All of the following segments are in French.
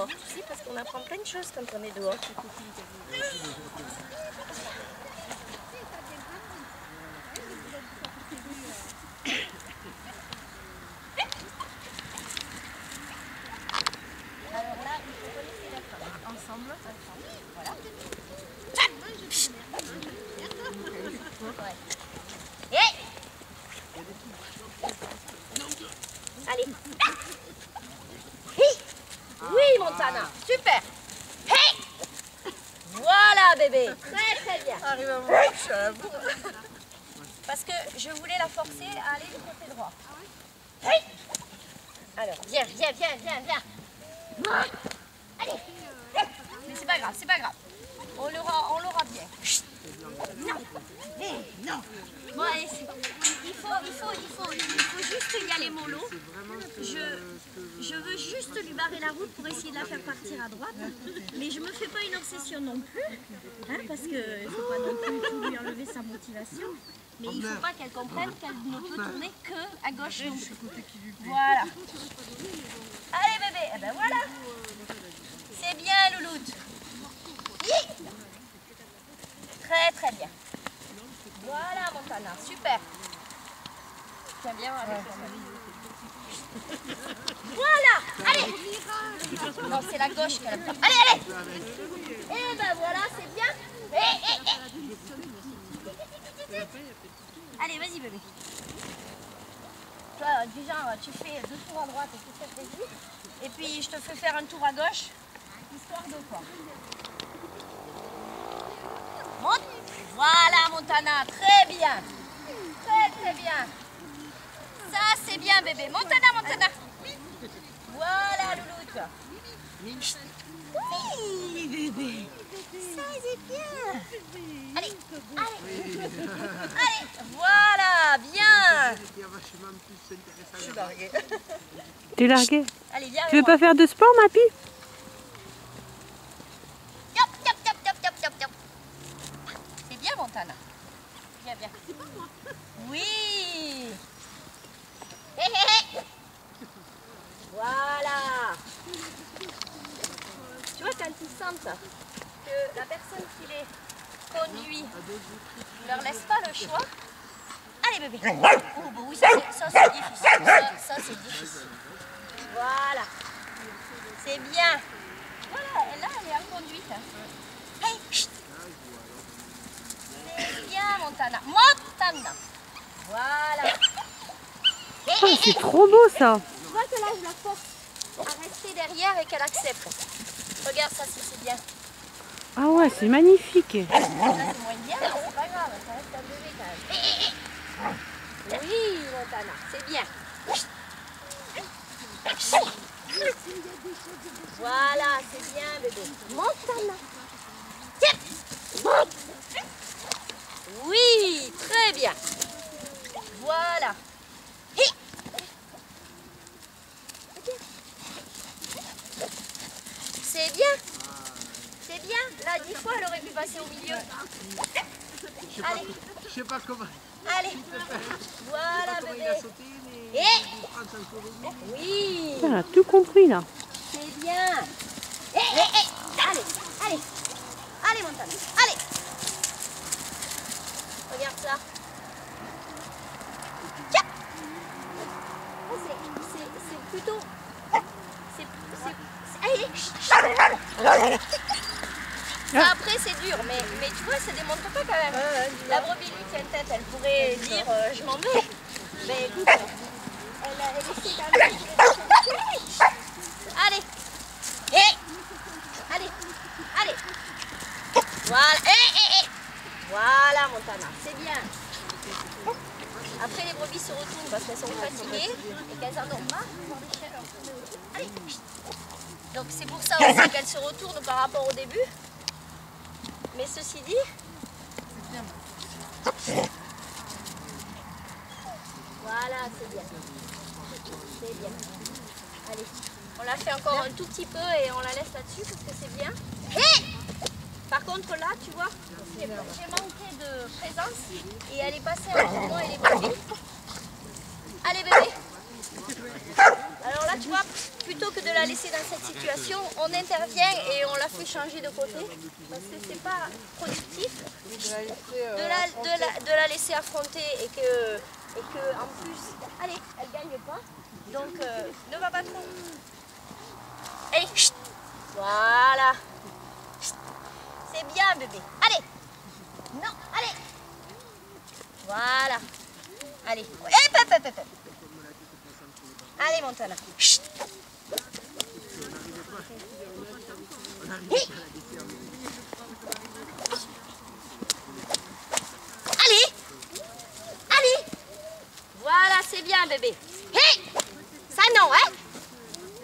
dehors. Tu sais, parce qu'on apprend plein de choses quand on est dehors. Alors là, il faut laisser la femme. Ensemble. Voilà. Ouais. Hey! Allez. Hey! Oui, Montana. Super. Hey! Voilà, bébé. Très, très bien. Arrive à moi, je suis à la bourre. Parce que je voulais la forcer à aller du côté droit. Hey! Alors, viens. Allez. Mais c'est pas grave, c'est pas grave. On l'aura bien. Chut. Non. Non. Bon, allez, il faut juste y aller mollo. Je veux juste lui barrer la route pour essayer de la faire partir à droite. Mais je me fais pas une obsession non plus. Hein, parce qu'il ne faut pas non plus tout lui enlever sa motivation. Mais il ne faut pas qu'elle comprenne qu'elle ne peut tourner que à gauche non plus. Voilà. Allez bébé, eh ben voilà. C'est bien louloute. Très très bien. Voilà Montana, super. Tiens bien avec Voilà, allez. Non, c'est la gauche qu'elle aime pas. Allez. Et ben voilà, c'est bien. Allez, vas-y bébé. Toi, du genre, tu fais 2 tours à droite et tu fais plaisir. Et puis je te fais faire un tour à gauche, histoire de quoi. Monte. Voilà Montana, très bien. Très bien. Ça c'est bien bébé. Montana. Voilà louloute. Oui bébé. Ça c'est bien. Allez. Voilà, bien. Je suis larguée. T'es larguée. Allez, viens. Tu veux pas faire de sport, ma fille? Yop. C'est bien, Montana. Viens. Oui. Hé. Voilà. Tu vois, quand ils sentent que la personne qui les conduit ne leur laisse pas le choix. Allez, bébé. Oh, bah oui, ça c'est difficile. Ça c'est difficile. Voilà. C'est bien. Voilà, et là, elle est en conduite. Hey, chut. C'est bien, Montana. Voilà. Oh, c'est trop beau ça. Tu vois que là, je la force à rester derrière et qu'elle accepte. Regarde ça, si c'est bien. Ah ouais, c'est magnifique. Là, c'est moins bien, mais c'est pas grave. Ça reste un bébé quand même. Oui, Montana, c'est bien. Voilà, c'est bien, bébé. Montana. Tiens. Oui, très bien. Voilà. C'est bien. C'est bien. Là, 10 fois, elle aurait pu passer au milieu. Allez. Je sais pas comment. Allez. Voilà, bébé. Oui. On a tout compris là. C'est bien. Allez, Montana. Allez. Regarde ça. Tiens. C'est plutôt... Allez. Ça, après, c'est dur, mais tu vois, ça démontre pas quand même. La brebis lui tient tête, elle pourrait dire je m'en vais. Mais écoute, elle essaie d'aller. Allez. Allez. Voilà. Voilà, Montana, c'est bien. Après, les brebis se retournent parce qu'elles sont fatiguées et qu'elles en ont marre. Allez. Donc, c'est pour ça aussi qu'elles se retournent par rapport au début. Mais ceci dit, voilà, c'est bien. C'est bien. Allez, on la fait encore un tout petit peu et on la laisse là-dessus parce que c'est bien. Par contre là, tu vois, j'ai manqué de présence et elle est passée entre moi et les bébés. Allez bébé. Alors là, tu vois, plutôt que de la laisser dans cette situation, on intervient et on la fait changer de côté. Parce que c'est pas productif de la laisser affronter et que en plus, allez, elle gagne pas. Donc, ne va pas trop. Allez, chut. Voilà. Chut. C'est bien, bébé. Allez. Non, allez. Voilà. Allez. Hop. Allez, Montana. Chut. Hey. Allez. Voilà, c'est bien, bébé. Hey. Ça non, hein.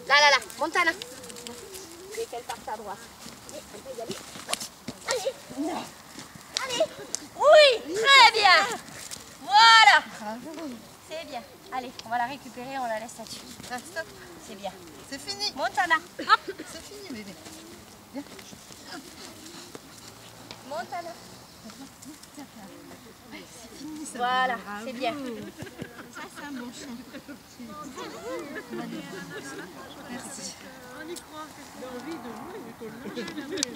Là, Montana. Et qu'elle parte à droite. Allez, on peut y aller. Allez. Non. Allez. Oui, très bien. Voilà. C'est bien. Allez, on va la récupérer, on la laisse là-dessus. Ah, stop. C'est bien. C'est fini. Montana. Hop. C'est fini, bébé. Viens. Montana. C'est fini, ça. Voilà, c'est bien. Ça, c'est un bon chien. Merci. On y croit que c'est envie de jouer.